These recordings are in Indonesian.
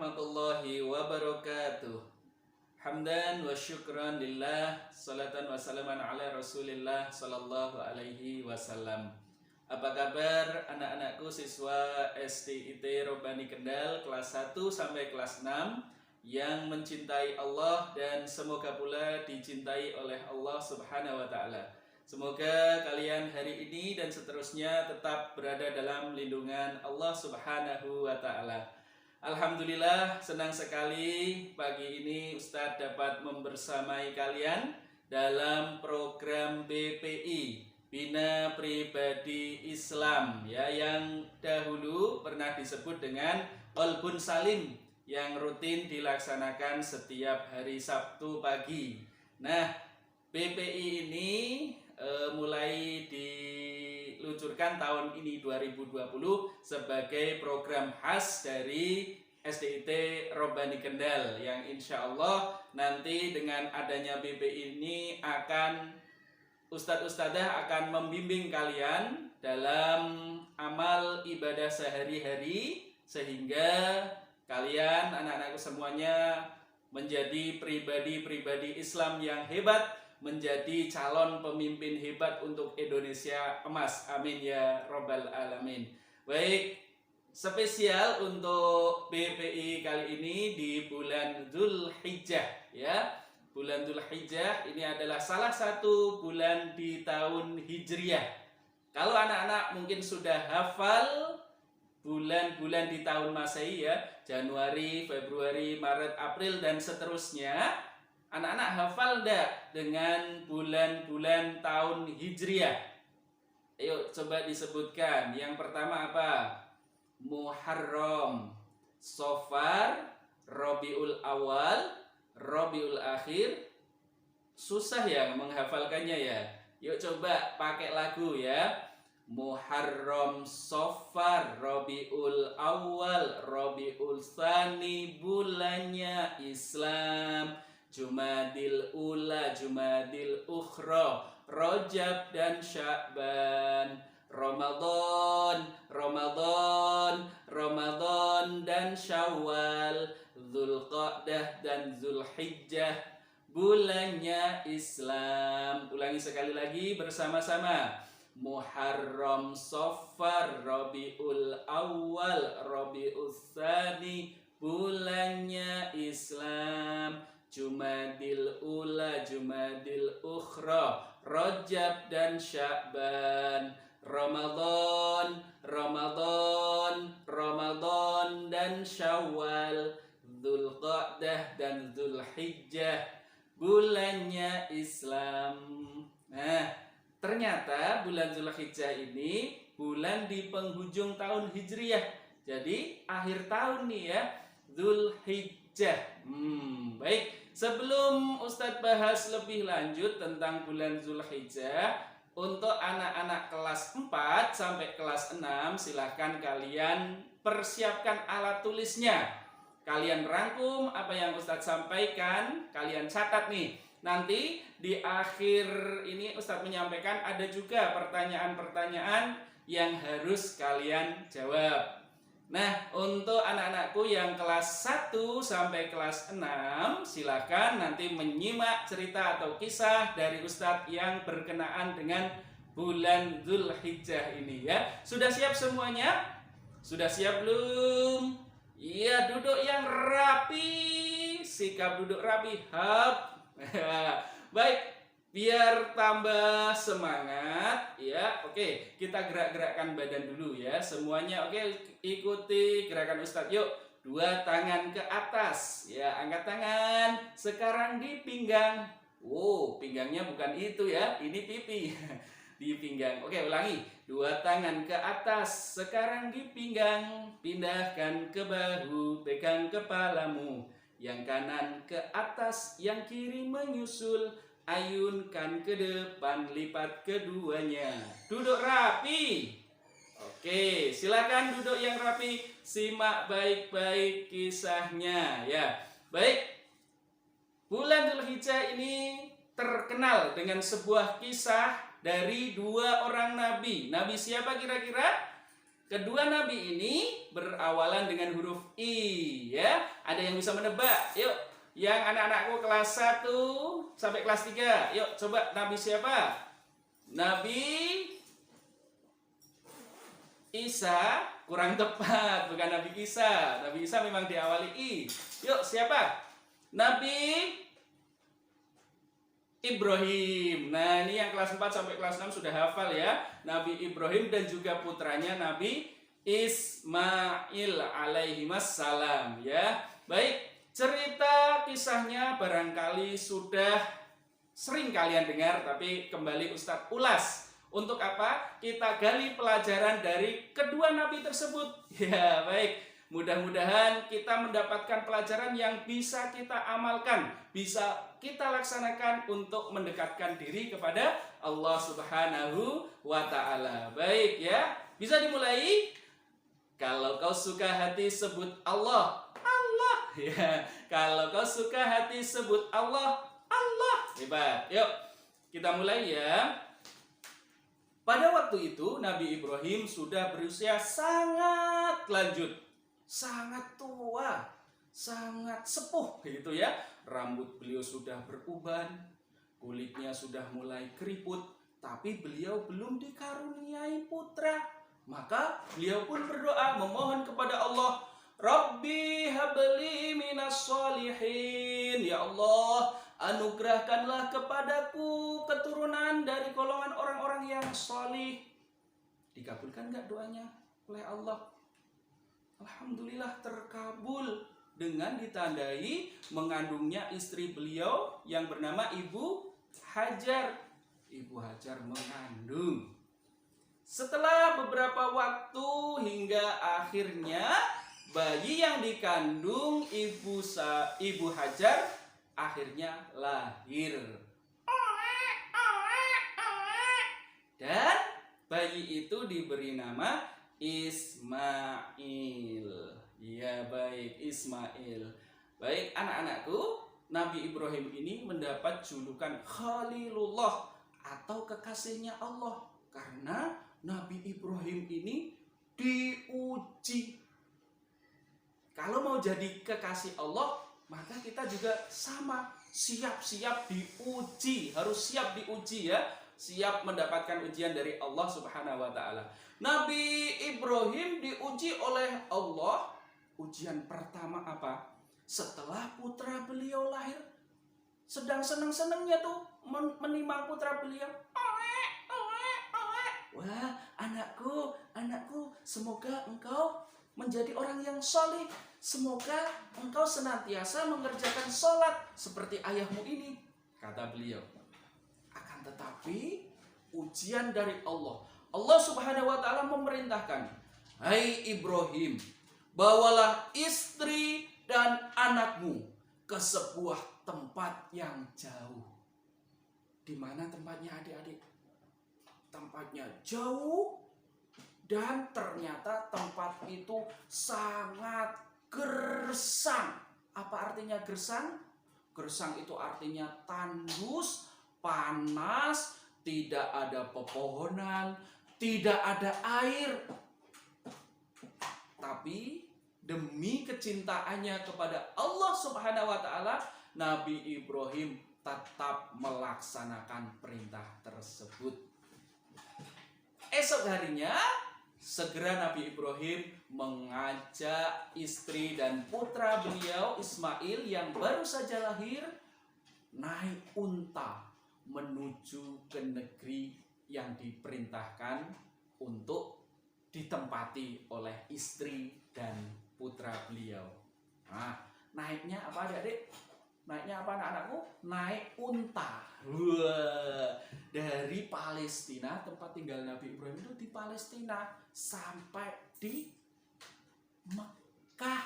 warahmatullahi wabarakatuh. Hamdan wa syukran lillah, salatan wa salaman ala rasulillah sallallahu alaihi wasallam. Apa kabar anak-anakku siswa SDIT Robani Kendal kelas 1 sampai kelas 6 yang mencintai Allah dan semoga pula dicintai oleh Allah Subhanahu wa taala. Semoga kalian hari ini dan seterusnya tetap berada dalam lindungan Allah Subhanahu wa taala. Alhamdulillah, senang sekali pagi ini Ustadz dapat membersamai kalian dalam program BPI, Bina Pribadi Islam, ya, yang dahulu pernah disebut dengan Qalbun Salim, yang rutin dilaksanakan setiap hari Sabtu pagi. Nah, BPI ini mulai diluncurkan tahun ini 2020 sebagai program khas dari SDIT Robani Kendal, yang insya Allah nanti dengan adanya BPI ini akan Ustadz-Ustadzah akan membimbing kalian dalam amal ibadah sehari-hari sehingga kalian anak-anakku semuanya menjadi pribadi-pribadi Islam yang hebat, menjadi calon pemimpin hebat untuk Indonesia emas. Amin ya robbal alamin. Baik, spesial untuk BPI kali ini di bulan Dzulhijjah, ya. Bulan Dzulhijjah ini adalah salah satu bulan di tahun Hijriah. Kalau anak-anak mungkin sudah hafal bulan-bulan di tahun Masehi, ya, Januari, Februari, Maret, April dan seterusnya. Anak-anak hafal enggak dengan bulan-bulan tahun Hijriah? Ayo coba disebutkan. Yang pertama apa? Muharram, Safar, Rabiul Awal, Rabiul Akhir. Susah ya menghafalkannya ya. Yuk coba pakai lagu ya. Muharram, Safar, Rabiul Awal, Rabiul Tsani, bulannya Islam. Jumadil Ula, Jumadil Ukhra, Rajab dan Sya'ban, Ramadan, Ramadan, Ramadan dan Syawal, Dzulqa'dah dan Dzulhijjah, bulannya Islam. Ulangi sekali lagi bersama-sama. Muharram, Safar, Rabiul Awal, Rabiul Tsani, bulannya Islam. Jumadil Ula, Jumadil Ukhra, Rajab dan Sya'ban, Ramadan, Ramadan, Ramadan dan Syawal, Dzulqa'dah dan Dzulhijjah, bulannya Islam. Nah, ternyata bulan Dzulhijjah ini bulan di penghujung tahun Hijriah. Jadi akhir tahun nih ya, Dzulhijjah. Baik. Sebelum Ustadz bahas lebih lanjut tentang bulan Dzulhijjah, untuk anak-anak kelas 4 sampai kelas 6 silahkan kalian persiapkan alat tulisnya. Kalian rangkum apa yang Ustadz sampaikan, kalian catat nih. Nanti di akhir ini Ustadz menyampaikan ada juga pertanyaan-pertanyaan yang harus kalian jawab. Nah, untuk anak-anakku yang kelas 1 sampai kelas 6, silakan nanti menyimak cerita atau kisah dari Ustadz yang berkenaan dengan bulan Dzulhijjah ini ya. Sudah siap semuanya? Sudah siap belum? Iya, duduk yang rapi. Sikap duduk rapi. Hap. Baik. Biar tambah semangat ya. Oke, kita gerak-gerakkan badan dulu ya. Semuanya oke, ikuti gerakan Ustadz. Yuk, 2 tangan ke atas ya. Angkat tangan. Sekarang di pinggang. Wow, pinggangnya bukan itu ya. Ini pipi. Di pinggang. Oke, ulangi. 2 tangan ke atas. Sekarang di pinggang. Pindahkan ke bahu. Pegang kepalamu. Yang kanan ke atas, yang kiri menyusul. Ayunkan ke depan, lipat keduanya. Duduk rapi. Oke, silakan duduk yang rapi. Simak baik-baik kisahnya ya. Baik. Bulan Dzulhijjah ini terkenal dengan sebuah kisah dari 2 orang nabi. Nabi siapa kira-kira? Kedua nabi ini berawalan dengan huruf I, ya. ya. Ada yang bisa menebak? Yuk, yang anak-anakku kelas 1 sampai kelas 3. Yuk, coba Nabi siapa? Nabi Isa. Kurang tepat, bukan Nabi Isa. Nabi Isa memang diawali I. Yuk, siapa? Nabi Ibrahim. Nah, ini yang kelas 4 sampai kelas 6 sudah hafal ya. Nabi Ibrahim dan juga putranya Nabi Ismail alaihi wassalam ya. Baik, cerita kisahnya barangkali sudah sering kalian dengar, tapi kembali Ustadz ulas. Untuk apa? Kita gali pelajaran dari kedua nabi tersebut. Ya, baik. Mudah-mudahan kita mendapatkan pelajaran yang bisa kita amalkan, bisa kita laksanakan untuk mendekatkan diri kepada Allah Subhanahu wa Ta'ala. Baik ya, bisa dimulai. Kalau kau suka hati sebut Allah, Allah. Ya, kalau kau suka hati sebut Allah, Allah. Hebat. Yuk, kita mulai ya. Pada waktu itu Nabi Ibrahim sudah berusia sangat lanjut, sangat tua, sangat sepuh gitu ya. Rambut beliau sudah beruban, kulitnya sudah mulai keriput, tapi beliau belum dikaruniai putra. Maka beliau pun berdoa memohon kepada Allah, Rabbi habli minas solihin. Ya Allah, anugerahkanlah kepadaku keturunan dari golongan orang-orang yang solih. Dikabulkan nggak doanya oleh Allah? Alhamdulillah terkabul dengan ditandai mengandungnya istri beliau yang bernama Ibu Hajar. Ibu Hajar mengandung. Setelah beberapa waktu hingga akhirnya bayi yang dikandung Ibu Hajar akhirnya lahir. Dan bayi itu diberi nama Ismail. Ya baik, Ismail. Baik anak-anakku, Nabi Ibrahim ini mendapat julukan Khalilullah atau kekasihnya Allah. Karena Nabi Ibrahim ini diuji. Kalau mau jadi kekasih Allah, maka kita juga sama, siap-siap diuji, harus siap diuji ya, siap mendapatkan ujian dari Allah Subhanahu wa Ta'ala. Nabi Ibrahim diuji oleh Allah. Ujian pertama apa? Setelah putra beliau lahir, sedang senang-senangnya tuh menimang putra beliau. Wah, anakku, semoga engkau menjadi orang yang soleh. Semoga engkau senantiasa mengerjakan sholat seperti ayahmu ini, kata beliau. Akan tetapi ujian dari Allah. Allah Subhanahu wa Ta'ala memerintahkan, hai Ibrahim, bawalah istri dan anakmu ke sebuah tempat yang jauh. Di mana tempatnya adik-adik? Tempatnya jauh. Dan ternyata tempat itu sangat gersang. Apa artinya gersang? Gersang itu artinya tandus, panas, tidak ada pepohonan, tidak ada air. Tapi demi kecintaannya kepada Allah Subhanahu wa Ta'ala, Nabi Ibrahim tetap melaksanakan perintah tersebut. Esok harinya segera Nabi Ibrahim mengajak istri dan putra beliau Ismail yang baru saja lahir naik unta menuju ke negeri yang diperintahkan untuk ditempati oleh istri dan putra beliau. Nah, naiknya apa adik-adik? Naiknya apa anak-anakku? Naik unta. Wah, dari Palestina, tempat tinggal Nabi Ibrahim itu di Palestina, sampai di Mekah.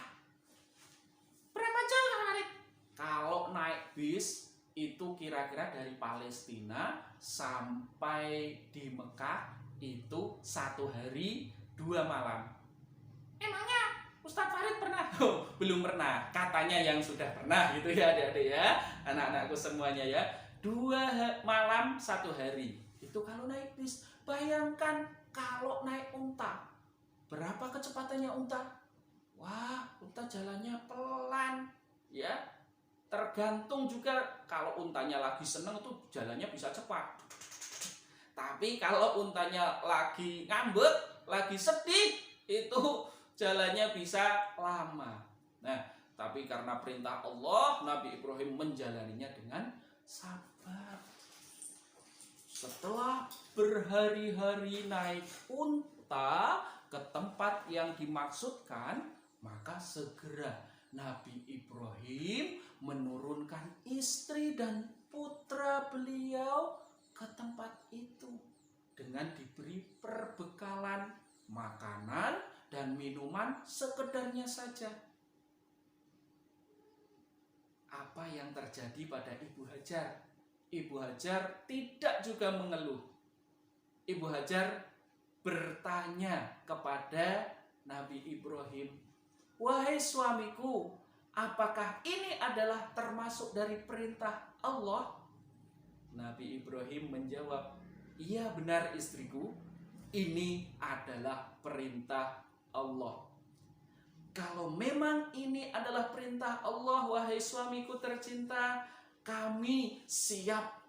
Berapa jauh adik? Kalau naik bis itu kira-kira dari Palestina sampai di Mekah itu 1 hari 2 malam. Emangnya Ustadz Farid pernah? Oh, belum pernah. Katanya yang sudah pernah gitu ya adik-adik ya. Anak-anakku semuanya ya. 2 malam 1 hari. Itu kalau naik bis. Bayangkan kalau naik unta. Berapa kecepatannya unta? Wah, unta jalannya pelan, ya. Tergantung juga, kalau untanya lagi seneng tuh jalannya bisa cepat. Tapi kalau untanya lagi ngambek, lagi sedih, itu jalannya bisa lama. Nah, tapi karena perintah Allah, Nabi Ibrahim menjalaninya dengan sabar. Setelah berhari-hari naik unta ke tempat yang dimaksudkan, maka segera Nabi Ibrahim menurunkan istri dan putra beliau ke tempat itu dengan diberi perbekalan makanan dan minuman sekedarnya saja. Apa yang terjadi pada Ibu Hajar? Ibu Hajar tidak juga mengeluh. Ibu Hajar bertanya kepada Nabi Ibrahim, "Wahai suamiku, apakah ini adalah termasuk dari perintah Allah?" Nabi Ibrahim menjawab, "Iya benar istriku, ini adalah perintah Allah." Kalau memang ini adalah perintah Allah, wahai suamiku tercinta, kami siap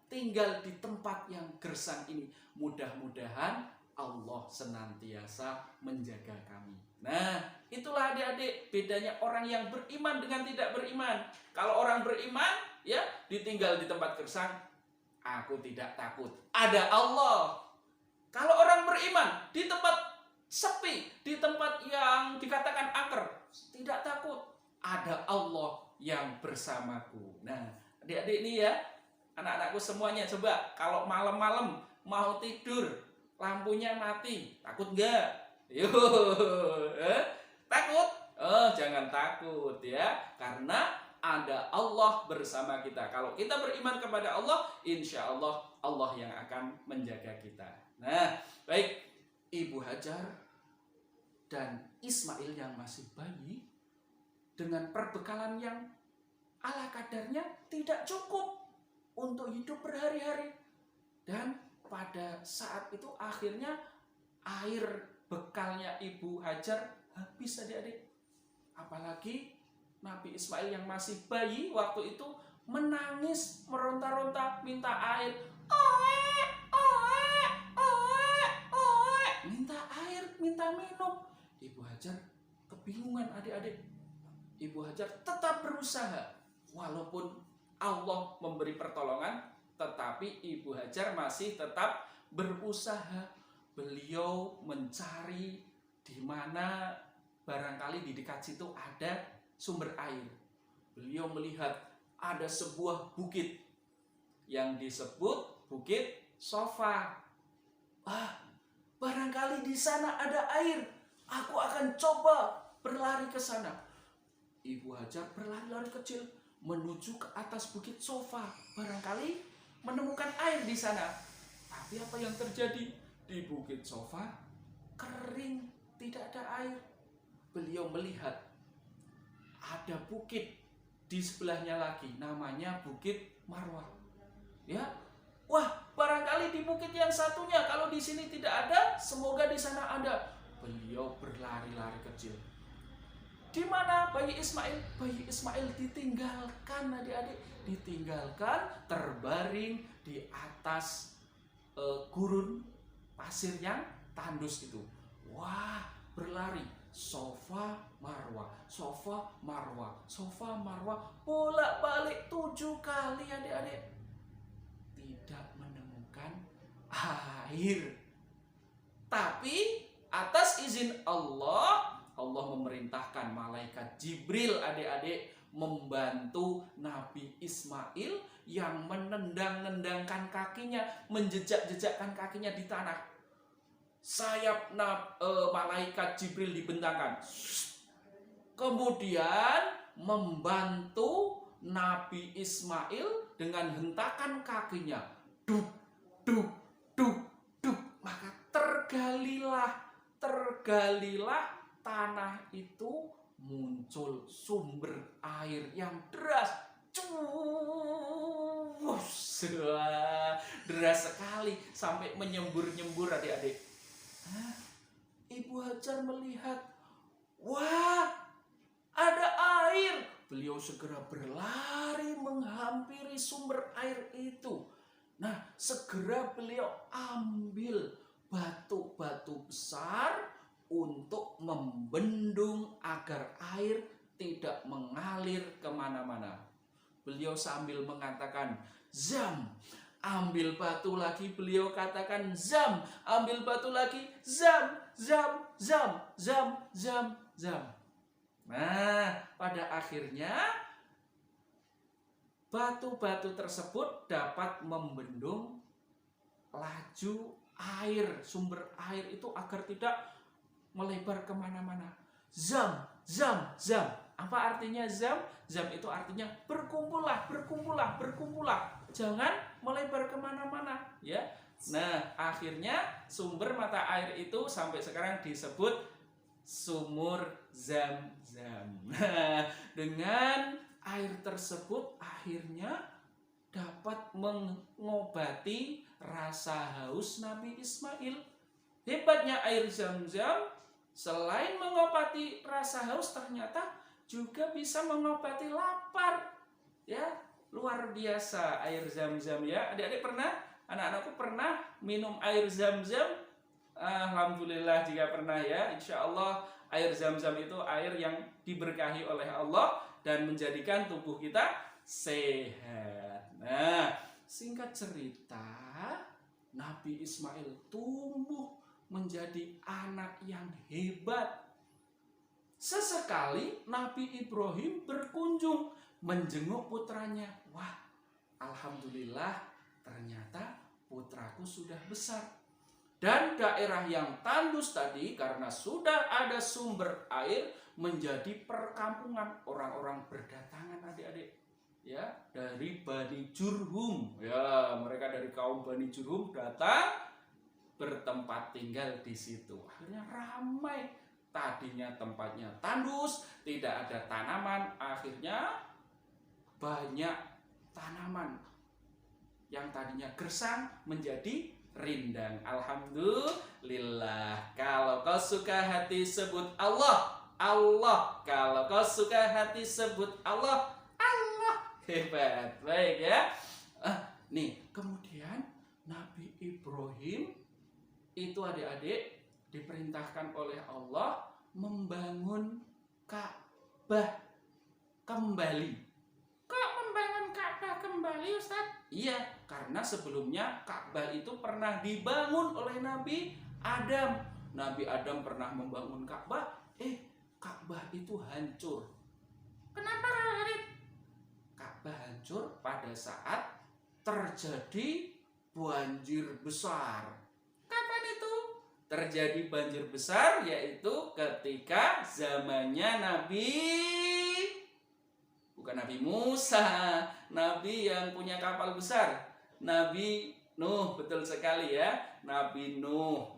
tinggal di tempat yang gersang ini. Mudah-mudahan Allah senantiasa menjaga kami. Nah, itulah adik-adik bedanya orang yang beriman dengan tidak beriman. Kalau orang beriman, ya, ditinggal di tempat gersang, aku tidak takut, ada Allah. Kalau orang beriman di tempat sepi, di tempat yang dikatakan angker, tidak takut, ada Allah yang bersamaku. Nah, adik-adik ini ya, anak-anakku semuanya, coba kalau malam-malam mau tidur, lampunya mati, takut nggak? Yuk, takut? Oh, jangan takut ya, karena ada Allah bersama kita. Kalau kita beriman kepada Allah, insya Allah Allah yang akan menjaga kita. Nah, baik, Ibu Hajar dan Ismail yang masih bayi dengan perbekalan yang ala kadarnya tidak cukup untuk hidup berhari-hari. Dan pada saat itu akhirnya air bekalnya Ibu Hajar habis adik-adik. Apalagi Nabi Ismail yang masih bayi waktu itu menangis, meronta-ronta, minta air. Minta air, minta minum. Ibu Hajar kebingungan adik-adik. Ibu Hajar tetap berusaha. Walaupun Allah memberi pertolongan, tetapi Ibu Hajar masih tetap berusaha. Beliau mencari di mana barangkali di dekat situ ada sumber air. Beliau melihat ada sebuah bukit yang disebut Bukit Sofa. Barangkali di sana ada air. Aku akan coba berlari ke sana. Ibu Hajar berlari-lari kecil menuju ke atas Bukit Sofa. Barangkali menemukan air di sana. Tapi apa yang terjadi? Di Bukit Sofa kering, tidak ada air. Beliau melihat ada bukit di sebelahnya lagi, namanya Bukit Marwah. Ya, wah, barangkali di bukit yang satunya, kalau di sini tidak ada, semoga di sana ada. Beliau berlari-lari kecil. Di mana bayi Ismail? Bayi Ismail ditinggalkan adik-adik, ditinggalkan terbaring di atas gurun pasir yang tandus itu. Wah, berlari. Sofa Marwah, Sofa Marwah, Sofa Marwah, bolak-balik 7 kali adik-adik. Tidak menemukan air. Tapi atas izin Allah, Allah memerintahkan malaikat Jibril adik-adik membantu Nabi Ismail yang menendang-nendangkan kakinya, menjejak-jejakkan kakinya di tanah. Sayap malaikat Jibril dibentangkan. Kemudian membantu Nabi Ismail dengan hentakan kakinya. Duk, duk, duk, duk. Maka tergalilah tanah itu, muncul sumber air yang deras. Deras sekali sampai menyembur-nyembur adik-adik. Ibu Hajar melihat, Wah, ada air. Beliau segera berlari menghampiri sumber air itu. Nah, segera beliau ambil batu-batu besar untuk membendung agar air tidak mengalir kemana-mana. Beliau sambil mengatakan, Zam. Ambil batu lagi, beliau katakan, Zam. Ambil batu lagi, Zam, Zam, Zam, Zam, Zam, Zam. Nah, pada akhirnya batu-batu tersebut dapat membendung laju air, sumber air itu agar tidak melebar kemana-mana. Zam, zam, zam. Apa artinya zam? Zam itu artinya berkumpullah, berkumpullah, berkumpullah. Jangan melebar kemana-mana, ya. Nah, akhirnya sumber mata air itu sampai sekarang disebut sumur Zam-Zam. Nah, dengan air tersebut akhirnya dapat mengobati rasa haus Nabi Ismail. Hebatnya air Zam-Zam, selain mengobati rasa haus, ternyata juga bisa mengobati lapar. Ya, luar biasa air Zam-Zam ya. Adik-adik pernah? Anak-anakku pernah minum air Zam-Zam? Alhamdulillah jika pernah ya. Insya Allah air Zam-Zam itu air yang diberkahi oleh Allah dan menjadikan tubuh kita sehat. Nah, singkat cerita, Nabi Ismail tumbuh menjadi anak yang hebat. Sesekali Nabi Ibrahim berkunjung menjenguk putranya. Wah, alhamdulillah ternyata putraku sudah besar. Dan daerah yang tandus tadi karena sudah ada sumber air menjadi perkampungan, orang-orang berdatangan adik-adik ya dari Bani Jurhum. Ya, mereka dari kaum Bani Jurhum datang bertempat tinggal di situ. Akhirnya ramai. Tadinya tempatnya tandus, tidak ada tanaman, akhirnya banyak tanaman yang tadinya gersang menjadi rindang. Alhamdulillah. Kalau kau suka hati sebut Allah, Allah. Kalau kau suka hati sebut Allah, Allah. Hebat. Baik ya. Nih, kemudian Nabi Ibrahim itu adik-adik diperintahkan oleh Allah membangun Ka'bah kembali. Kok membangun Ka'bah kembali, Ustaz? Iya, karena sebelumnya Ka'bah itu pernah dibangun oleh Nabi Adam. Nabi Adam pernah membangun Ka'bah, Ka'bah itu hancur. Kenapa, Harid? Ka'bah hancur pada saat terjadi banjir besar. Kapan itu? Terjadi banjir besar yaitu ketika zamannya bukan Nabi Musa, Nabi yang punya kapal besar, Nabi Nuh. Betul sekali ya, Nabi Nuh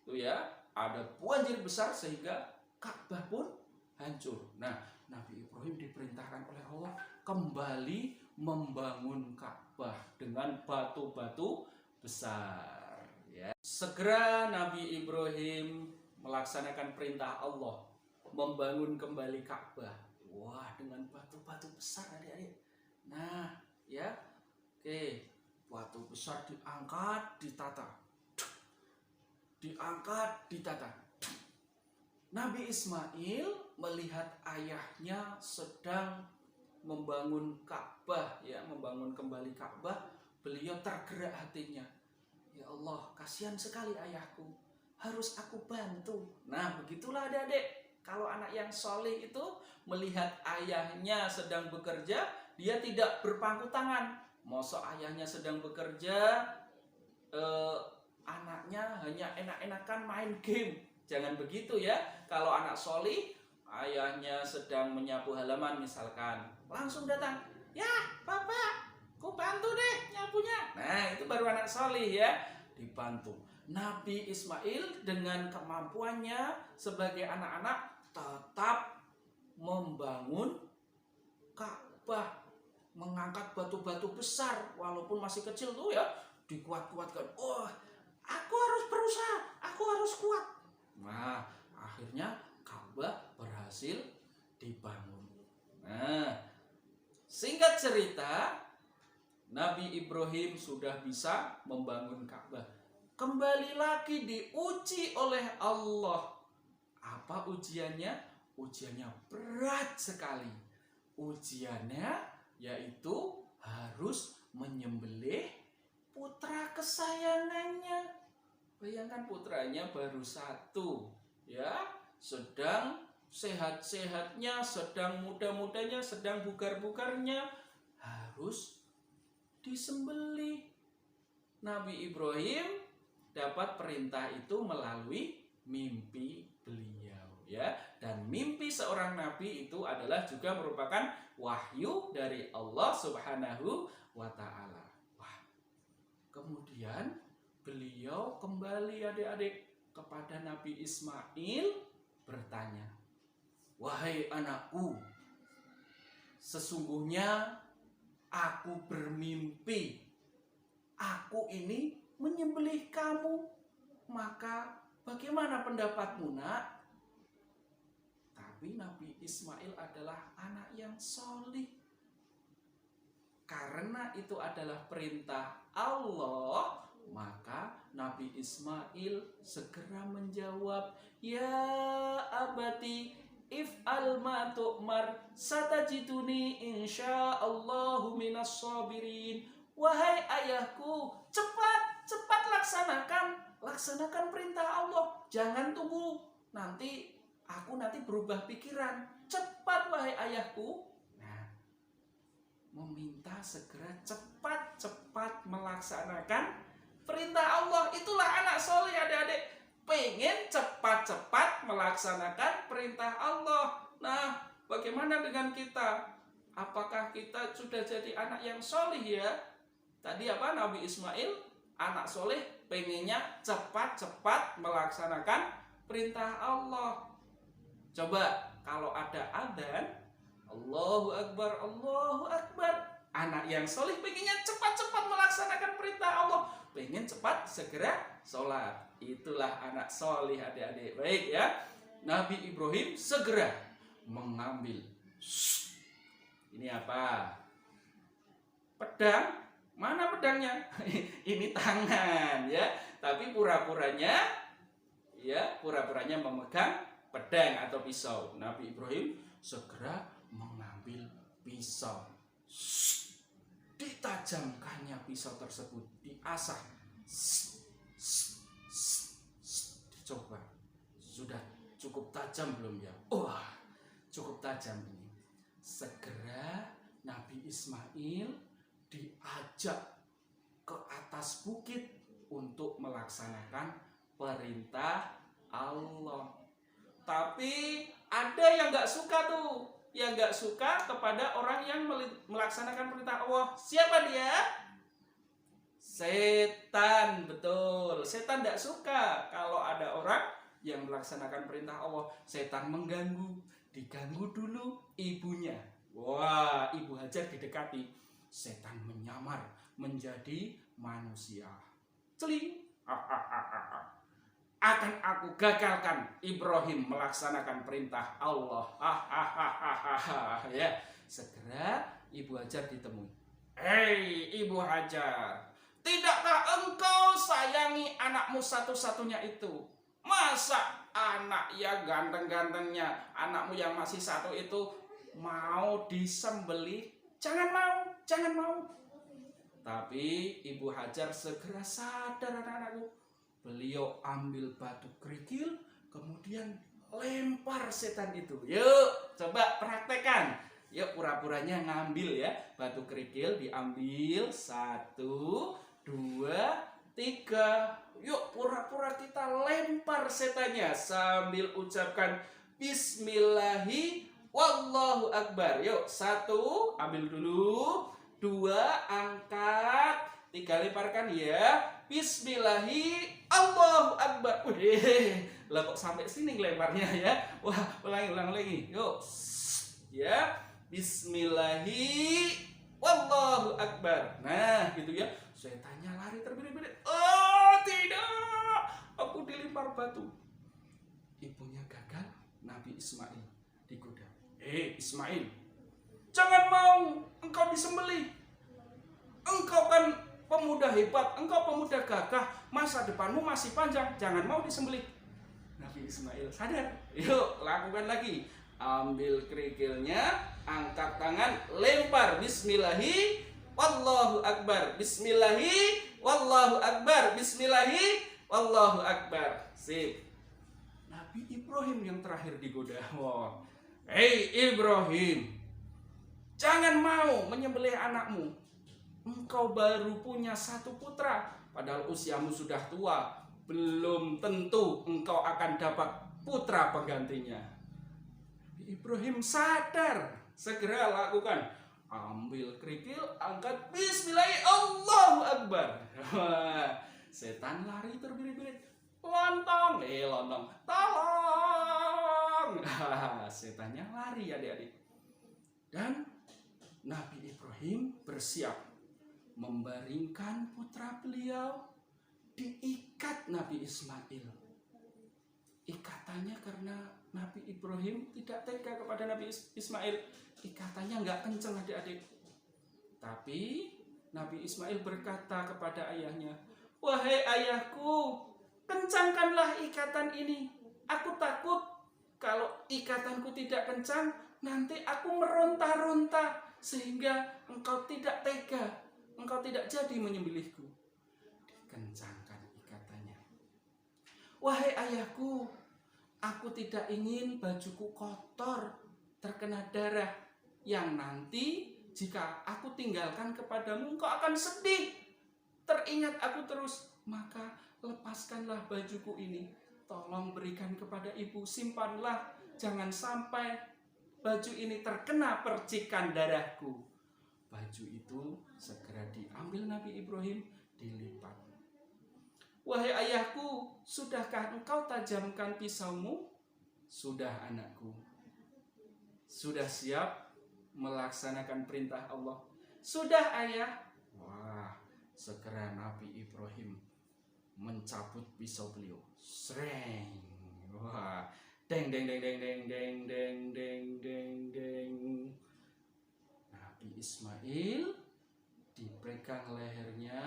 itu ya ada banjir besar sehingga Ka'bah pun hancur. Nah, Nabi Ibrahim diperintahkan oleh Allah kembali membangun Ka'bah dengan batu-batu besar. Ya. Segera Nabi Ibrahim melaksanakan perintah Allah membangun kembali Ka'bah. Wah, dengan batu-batu besar adik-adik. Nah, ya. Oke, batu besar diangkat, ditata. Diangkat, ditata. Nabi Ismail melihat ayahnya sedang membangun Ka'bah, ya, membangun kembali Ka'bah. Beliau tergerak hatinya. Ya Allah, kasihan sekali ayahku, harus aku bantu. Nah, begitulah adik-adik. Kalau anak yang soleh itu melihat ayahnya sedang bekerja, dia tidak berpangku tangan. Masa ayahnya sedang bekerja, anaknya hanya enak-enakan main game. Jangan begitu ya. Kalau anak soleh, ayahnya sedang menyapu halaman misalkan, langsung datang, ya Bapak, ku bantu deh nyapunya. Nah, itu baru anak soleh ya, dibantu. Nabi Ismail dengan kemampuannya sebagai anak-anak tetap membangun Ka'bah, mengangkat batu-batu besar walaupun masih kecil tuh ya, dikuat-kuatkan. Oh, aku harus berusaha, aku harus kuat. Nah, akhirnya Ka'bah berhasil dibangun. Nah, singkat cerita, Nabi Ibrahim sudah bisa membangun Ka'bah. Kembali lagi diuji oleh Allah. Apa ujiannya? Ujiannya berat sekali. Ujiannya yaitu harus menyembelih putra kesayangannya. Bayangkan putranya baru satu, ya, sedang sehat-sehatnya, sedang muda-mudanya, sedang bugar-bugarnya, harus disembelih. Nabi Ibrahim dapat perintah itu melalui mimpi beliau, ya. Dan mimpi seorang nabi itu adalah juga merupakan wahyu dari Allah Subhanahu wa taala. Wah. Kemudian beliau kembali adik-adik kepada Nabi Ismail bertanya, "Wahai anakku, sesungguhnya aku bermimpi. Aku ini menyembelih kamu. Maka bagaimana pendapatmu, Nak?" Tapi Nabi Ismail adalah anak yang solih. Karena itu adalah perintah Allah, maka Nabi Ismail segera menjawab, "Ya abati, if'al ma tu'mar, satajiduni insyaallahu minas sabirin." Wahai ayahku, cepat laksanakan perintah Allah. Jangan tunggu aku nanti berubah pikiran. Cepat wahai ayahku. Nah, meminta segera cepat melaksanakan perintah Allah. Itulah anak soleh adik-adik. Pengen cepat melaksanakan perintah Allah. Nah, bagaimana dengan kita? Apakah kita sudah jadi anak yang soleh ya? Tadi apa? Nabi Ismail, anak soleh, pengennya cepat melaksanakan perintah Allah. Coba kalau ada adzan, Allahu Akbar, Allahu Akbar. Anak yang soleh pengennya cepat melaksanakan perintah Allah. Pengen cepat segera sholat. Itulah anak soleh adik-adik. Baik ya. Nabi Ibrahim segera mengambil. Ini apa? Pedang. Mana pedangnya? Ini tangan ya. Tapi pura-puranya memegang pedang atau pisau. Nabi Ibrahim segera mengambil pisau. Ditajamkannya pisau tersebut, diasah. Dicoba. Sudah cukup tajam belum ya? Wah, cukup tajam ini. Segera Nabi Ismail diajak ke atas bukit untuk melaksanakan perintah Allah. Tapi ada yang gak suka tuh, yang gak suka kepada orang yang melaksanakan perintah Allah. Siapa dia? Setan, betul. Setan gak suka kalau ada orang yang melaksanakan perintah Allah. Setan mengganggu, diganggu dulu ibunya. Wah, Ibu Hajar didekati. Setan menyamar menjadi manusia. Celing. Akan aku gagalkan Ibrahim melaksanakan perintah Allah. Ya, segera Ibu Hajar ditemui. Hei Ibu Hajar, tidakkah engkau sayangi anakmu satu-satunya itu? Masa anak yang ganteng-gantengnya, anakmu yang masih satu itu mau disembelih? Jangan mau. Tapi Ibu Hajar segera sadar anak-anakku. Beliau ambil batu kerikil, kemudian lempar setan itu. Yuk, coba praktekkan. Yuk, pura-puranya ngambil ya. Batu kerikil diambil. 1, 2, 3. Yuk, pura-pura kita lempar setannya sambil ucapkan Bismillahi Wallahu Akbar. Yuk, 1, ambil dulu. 2, angkat. 3, lemparkan ya. Bismillahi Allahu Akbar. Lah kok sampai sini lemparnya ya. Wah, ulang lagi. Yuk. Ya. Bismillahi Wallahu Akbar. Nah, gitu ya. Setannya lari terbirit-birit. Oh, tidak. Aku dilempar batu. Ibunya gagal Nabi Ismail digoda. Ismail, jangan mau engkau disembelih. Engkau kan pemuda hebat, engkau pemuda gagah, masa depanmu masih panjang, jangan mau disembelih. Nabi Ismail sadar, yuk lakukan lagi. Ambil kerikilnya, angkat tangan, lempar. Bismillahi, wallahu akbar. Bismillahi, wallahu akbar. Bismillahi, wallahu akbar. Sip. Nabi Ibrahim yang terakhir digoda. Wow. Hei Ibrahim, jangan mau menyembelih anakmu. Engkau baru punya satu putra, padahal usiamu sudah tua. Belum tentu engkau akan dapat putra penggantinya. Ibrahim sadar, segera lakukan. Ambil kerikil, angkat, bismillah, Allahu akbar. Setan lari terbirit-birit. Lontong, tolong. Setannya lari adik-adik. Dan Nabi Ibrahim bersiap membaringkan putra beliau, diikat Nabi Ismail. Ikatannya karena Nabi Ibrahim tidak tega kepada Nabi Ismail. Ikatannya nggak kenceng adik-adik. Tapi Nabi Ismail berkata kepada ayahnya, wahai ayahku, kencangkanlah ikatan ini. Aku takut kalau ikatanku tidak kencang, nanti aku meronta-ronta sehingga engkau tidak tega, engkau tidak jadi menyembelihku. Dikencangkan ikatannya. Wahai ayahku, aku tidak ingin bajuku kotor, terkena darah, yang nanti jika aku tinggalkan kepadamu, engkau akan sedih. Teringat aku terus, maka lepaskanlah bajuku ini. Tolong berikan kepada ibu, simpanlah. Jangan sampai baju ini terkena percikan darahku. Baju itu segera diambil Nabi Ibrahim, dilipat. Wahai ayahku, sudahkah engkau tajamkan pisaumu? Sudah anakku. Sudah siap melaksanakan perintah Allah? Sudah ayah. Wah, segera Nabi Ibrahim mencabut pisau beliau. Sreng. Wah, deng deng deng deng deng deng deng deng deng deng. Nabi Ismail dipegang lehernya.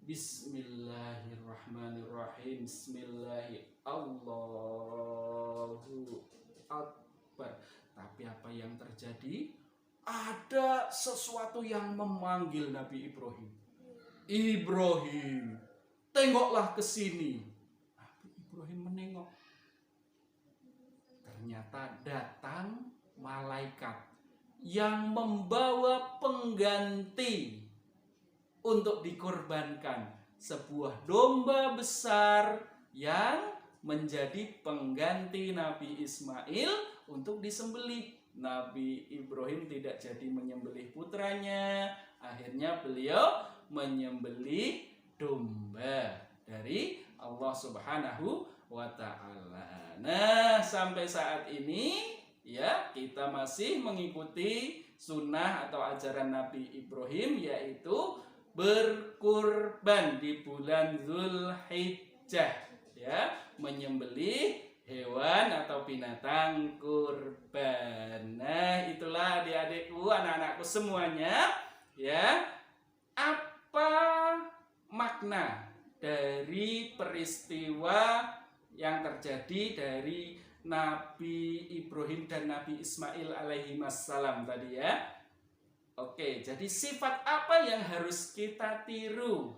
Bismillahirrahmanirrahim. Bismillahi Allahu Akbar. Tapi apa yang terjadi? Ada sesuatu yang memanggil Nabi Ibrahim. Ibrahim, tengoklah ke sini. Nabi Ibrahim menengok. Ternyata datang malaikat yang membawa pengganti untuk dikorbankan, sebuah domba besar yang menjadi pengganti Nabi Ismail untuk disembelih. Nabi Ibrahim tidak jadi menyembelih putranya. Akhirnya beliau menyembelih domba dari Allah Subhanahu wa ta'ala. Nah, sampai saat ini ya kita masih mengikuti sunnah atau ajaran Nabi Ibrahim, yaitu berkurban di bulan Zulhijjah, ya, menyembelih hewan atau binatang kurban. Nah, itulah adik-adikku, anak-anakku semuanya, ya, apa makna dari peristiwa yang terjadi dari Nabi Ibrahim dan Nabi Ismail alaihi wassalam tadi, ya. Oke, jadi sifat apa yang harus kita tiru?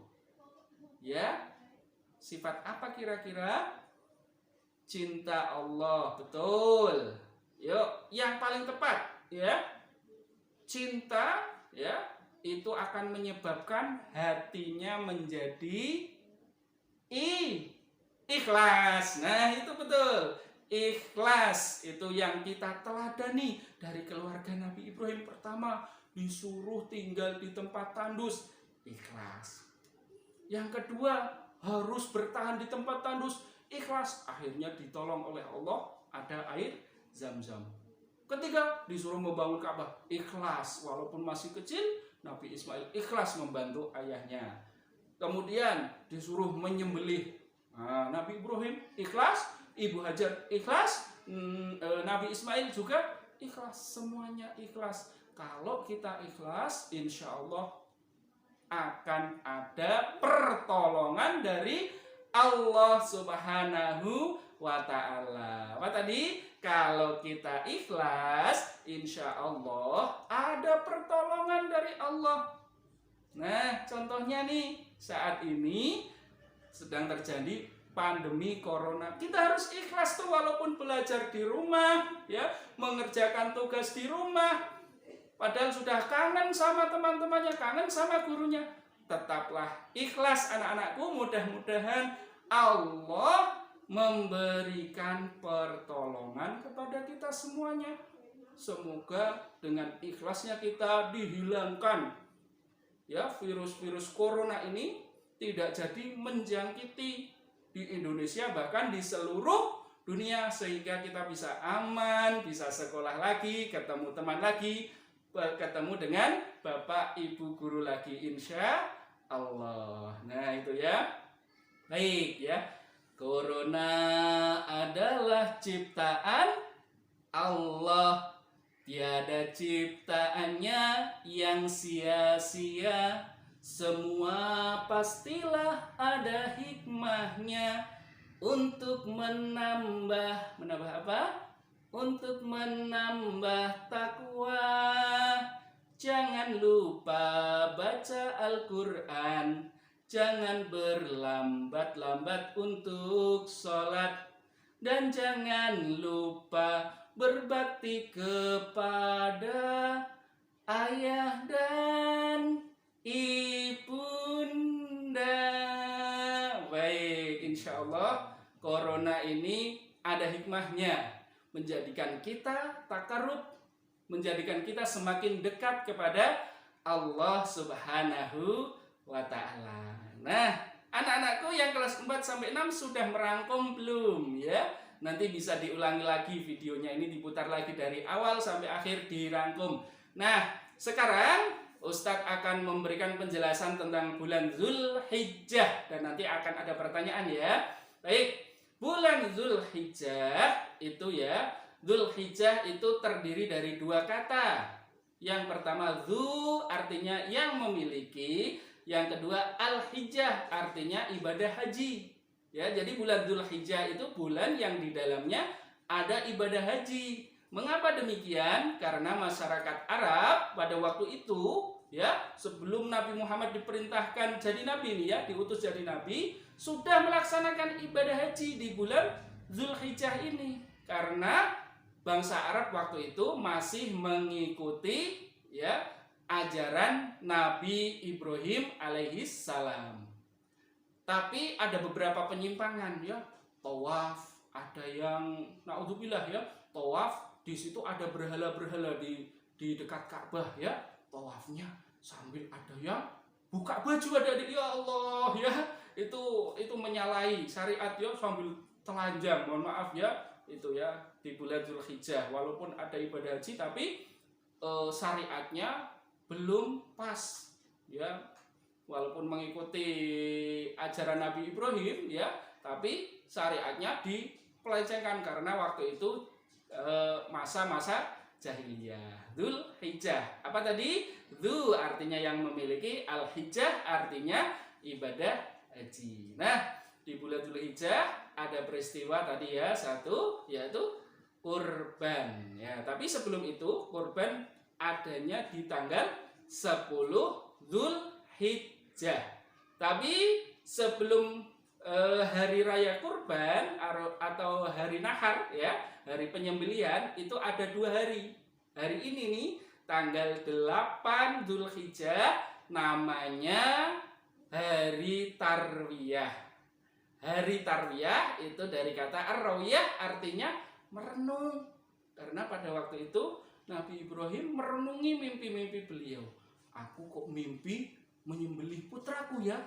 Ya, sifat apa kira-kira? Cinta Allah, betul. Yuk, yang paling tepat, ya. Cinta, ya, itu akan menyebabkan hatinya menjadi ikhlas. Nah, itu betul. Ikhlas itu yang kita teladani dari keluarga Nabi Ibrahim. Pertama, disuruh tinggal di tempat tandus, ikhlas. Yang kedua, harus bertahan di tempat tandus, ikhlas. Akhirnya ditolong oleh Allah, ada air Zam-Zam. Ketiga, disuruh membangun Ka'bah, ikhlas. Walaupun masih kecil, Nabi Ismail ikhlas membantu ayahnya. Kemudian disuruh menyembelih, nah, Nabi Ibrahim ikhlas, Ibu Hajar ikhlas, Nabi Ismail juga ikhlas, semuanya ikhlas. Kalau kita ikhlas, insya Allah akan ada pertolongan dari Allah Subhanahu wa ta'ala. Apa tadi? Kalau kita ikhlas, insya Allah ada pertolongan dari Allah. Nah, contohnya nih, saat ini sedang terjadi pandemi corona. Kita harus ikhlas tuh, walaupun belajar di rumah, ya, mengerjakan tugas di rumah. Padahal sudah kangen sama teman-temannya, kangen sama gurunya. Tetaplah ikhlas anak-anakku, mudah-mudahan Allah memberikan pertolongan kepada kita semuanya. Semoga dengan ikhlasnya kita dihilangkan, ya, virus-virus corona ini tidak jadi menjangkiti di Indonesia, bahkan di seluruh dunia, sehingga kita bisa aman, bisa sekolah lagi, ketemu teman lagi, ketemu dengan bapak ibu guru lagi, insya Allah. Nah itu ya. Baik ya. Corona adalah ciptaan Allah, tiada ciptaannya yang sia-sia. Semua pastilah ada hikmahnya untuk menambah apa? Untuk menambah takwa. Jangan lupa baca Al-Quran, jangan berlambat-lambat untuk sholat, dan jangan lupa berbakti kepada ayah dan ibunda. Baik, insya Allah corona ini ada hikmahnya, menjadikan kita takarub, menjadikan kita semakin dekat kepada Allah Subhanahu wa ta'ala. Nah, anak-anakku yang kelas 4 sampai 6 sudah merangkum belum ya? Nanti bisa diulangi lagi videonya, ini diputar lagi dari awal sampai akhir dirangkum. Nah, sekarang Ustadz akan memberikan penjelasan tentang bulan Zulhijjah dan nanti akan ada pertanyaan ya. Baik, bulan Zulhijjah itu ya, Zulhijjah itu terdiri dari dua kata. Yang pertama Zu artinya yang memiliki, yang kedua Al-Hijjah artinya ibadah haji. Ya, jadi bulan Zulhijjah itu bulan yang di dalamnya ada ibadah haji. Mengapa demikian? Karena masyarakat Arab pada waktu itu, ya, sebelum Nabi Muhammad diperintahkan jadi nabi nih ya, diutus jadi nabi, sudah melaksanakan ibadah haji di bulan Zulhijjah ini. Karena bangsa Arab waktu itu masih mengikuti ya ajaran Nabi Ibrahim alaihi salam. Tapi ada beberapa penyimpangan ya, tawaf, ada yang naudzubillah ya, tawaf di situ ada berhala-berhala di dekat Ka'bah ya, tawafnya sambil ada yang buka baju, ada ya Allah ya, itu menyalahi syariat ya, sambil telanjang, mohon maaf ya, itu ya di bulan Zulhijjah. Walaupun ada ibadah haji tapi syariatnya belum pas ya, walaupun mengikuti ajaran Nabi Ibrahim ya, tapi syariatnya dipelecehkan karena waktu itu masa-masa jahiliyah. Zulhijjah, apa tadi? Dzu artinya yang memiliki, Al-Hijjah artinya ibadah haji. Nah, di bulan Zulhijjah ada peristiwa tadi ya, satu yaitu kurban ya. Tapi sebelum itu kurban adanya di tanggal 10 Zulhijjah. Tapi sebelum hari raya kurban atau hari nahar ya, hari penyembelihan itu ada 2 hari. Hari ini nih tanggal 8 Zulhijjah namanya hari Tarwiyah. Hari Tarwiyah itu dari kata ar-rawiyah artinya merenung. Karena pada waktu itu Nabi Ibrahim merenungi mimpi-mimpi beliau. Aku kok mimpi menyembelih putraku ya.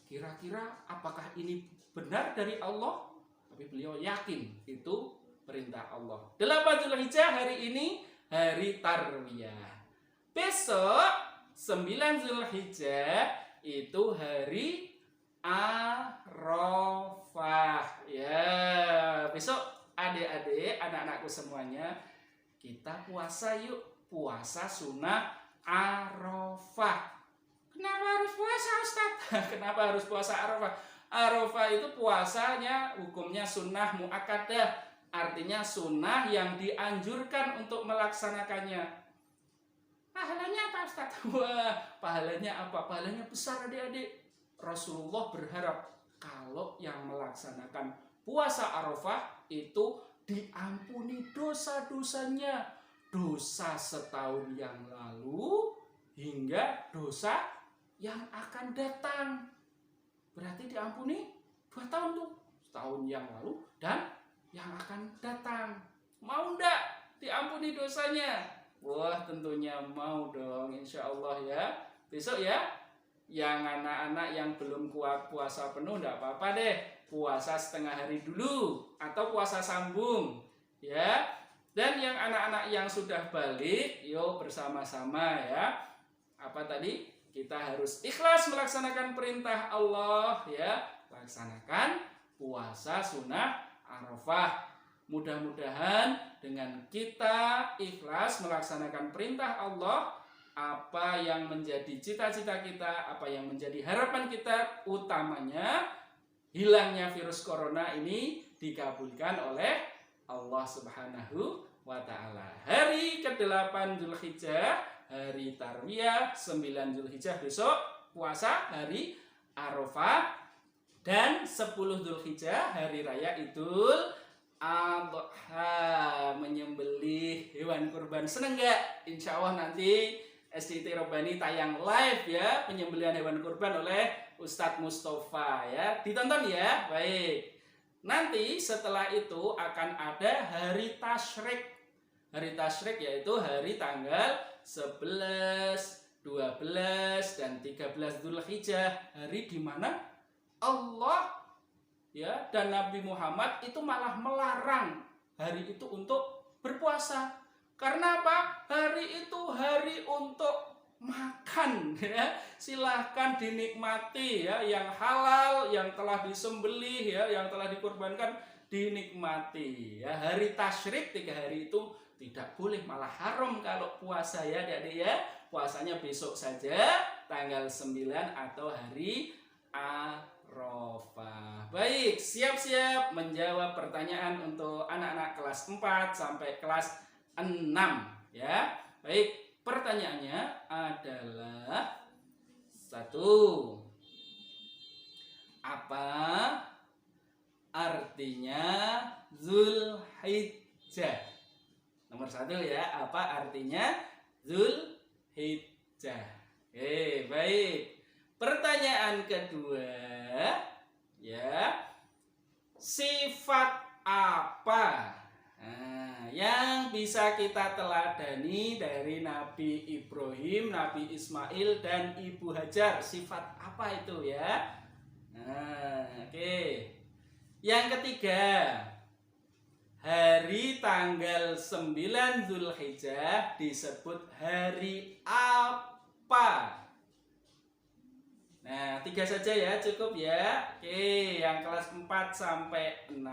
Kira-kira apakah ini benar dari Allah? Tapi beliau yakin itu perintah Allah. 8 Zulhijjah hari ini hari Tarwiyah. Besok 9 Zulhijjah itu hari Arafah. Ya, besok adik-adik, anak-anakku semuanya, kita puasa yuk. Puasa sunnah Arafah. Kenapa harus puasa, Ustaz? Kenapa harus puasa Arafah? Arafah itu puasanya hukumnya sunnah muakkadah, artinya sunnah yang dianjurkan untuk melaksanakannya. Pahalanya apa, Ustaz? Wah, pahalanya apa? Pahalanya besar, adik-adik. Rasulullah berharap kalau yang melaksanakan puasa Arafah itu diampuni dosa-dosanya, dosa setahun yang lalu hingga dosa yang akan datang. Berarti diampuni 2 tahun tuh, setahun yang lalu dan yang akan datang. Mau ndak diampuni dosanya? Wah, tentunya mau dong, insya Allah ya. Besok ya, yang anak-anak yang belum kuat puasa penuh ndak apa-apa deh, puasa setengah hari dulu atau puasa sambung ya. Dan yang anak-anak yang sudah balik, yuk bersama-sama ya. Apa tadi? Kita harus ikhlas melaksanakan perintah Allah ya. Laksanakan puasa sunnah Arafah. Mudah-mudahan dengan kita ikhlas melaksanakan perintah Allah, apa yang menjadi cita-cita kita, apa yang menjadi harapan kita, utamanya hilangnya virus corona ini dikabulkan oleh Allah Subhanahu wa ta'ala. Hari ke-8 Dzulhijjah, hari Tarwiyah, 9 Dzulhijjah besok puasa hari Arafah, dan 10 Dzulhijjah hari raya Idul Adha, menyembelih hewan kurban. Seneng nggak? Insya Allah nanti SDT Robani tayang live ya, penyembelihan hewan kurban oleh Ustadz Mustafa ya. Ditonton ya. Baik. Nanti setelah itu akan ada hari tasyrik. Hari tasyrik yaitu hari tanggal 11, 12 dan 13 Dzulhijjah, hari di mana Allah ya dan Nabi Muhammad itu malah melarang hari itu untuk berpuasa. Karena apa? Hari itu hari untuk makan ya. Silahkan dinikmati ya, yang halal, yang telah disembelih ya, yang telah dikorbankan dinikmati ya. Hari tasyrik 3 hari itu tidak boleh, malah haram kalau puasa ya adik-adik ya. Puasanya besok saja tanggal 9 atau hari Arafah. Baik, siap-siap menjawab pertanyaan untuk anak-anak kelas 4 sampai kelas 6 ya. Baik, pertanyaannya adalah 1. Apa artinya Dzulhijjah? Nomor 1 ya, apa artinya Dzulhijjah? Oke, baik. Pertanyaan kedua ya, sifat apa yang bisa kita teladani dari Nabi Ibrahim, Nabi Ismail, dan Ibu Hajar? Sifat apa itu ya? Oke. Yang ketiga, hari tanggal 9 Dzulhijjah disebut hari apa? Nah, 3 saja ya, cukup ya. Oke, yang kelas 4 sampai 6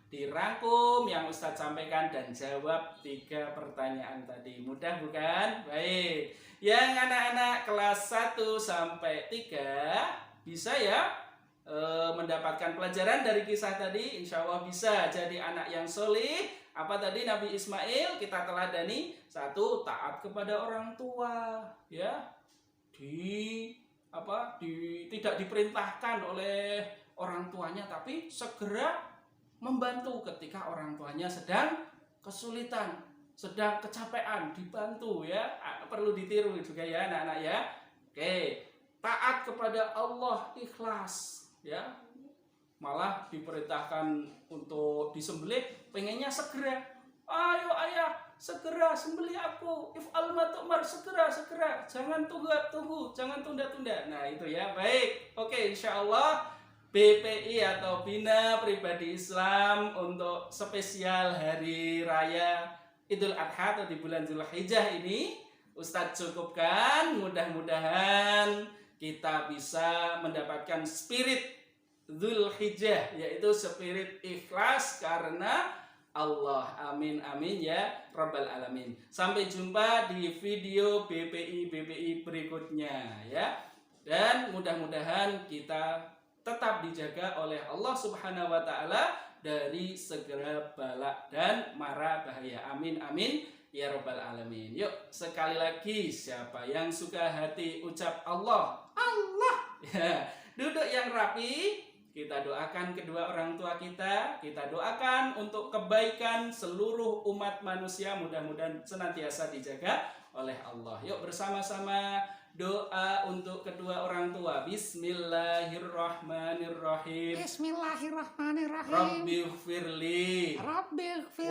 dirangkum yang Ustadz sampaikan dan jawab 3 pertanyaan tadi. Mudah bukan? Baik. Yang anak-anak kelas 1 sampai 3 bisa ya mendapatkan pelajaran dari kisah tadi. Insya Allah bisa jadi anak yang solih. Apa tadi Nabi Ismail kita teladani? 1, taat kepada orang tua ya. Tidak diperintahkan oleh orang tuanya, tapi segera membantu ketika orang tuanya sedang kesulitan, sedang kecapean, dibantu ya. Perlu ditiru juga ya anak-anak ya. Oke, taat kepada Allah, ikhlas ya. Malah diperintahkan untuk disembelih, pengennya segera. Ayo ayah, segera sembelih aku. If'al ma tu'mar, segera. Jangan tunggu, jangan tunda-tunda. Nah, itu ya. Baik. Oke, insyaallah BPI atau Bina Pribadi Islam untuk spesial hari raya Idul Adha atau di bulan Dzulhijjah ini Ustadz cukupkan. Mudah-mudahan kita bisa mendapatkan spirit Dzulhijjah, yaitu spirit ikhlas, karena Allah. Amin amin ya rabbal alamin. Sampai jumpa di video BPI berikutnya ya. Dan mudah-mudahan kita tetap dijaga oleh Allah Subhanahu wa taala dari segala bala dan mara bahaya. Amin amin ya rabbal alamin. Yuk sekali lagi, siapa yang suka hati ucap Allah ya, duduk yang rapi. Kita doakan kedua orang tua kita doakan untuk kebaikan seluruh umat manusia, mudah-mudahan senantiasa dijaga oleh Allah. Yuk bersama-sama doa untuk kedua orang tua. Bismillahirrahmanirrahim. Rabbighfirli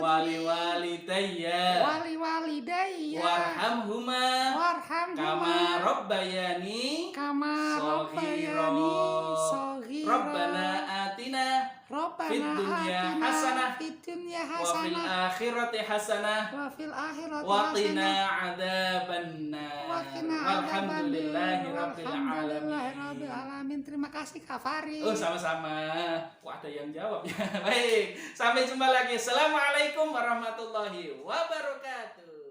wali walidayya warhamhuma kama rabbayani shaghira. Rabbana atina fid dunya hasanah wa fil akhirati hasanah wa qina adzabannar. Walhamdulillahi rabbil alamin. Terima kasih Kak Fari. Oh, sama-sama. Wah, ada yang jawab ya. Baik, sampai jumpa lagi. Assalamualaikum warahmatullahi wabarakatuh.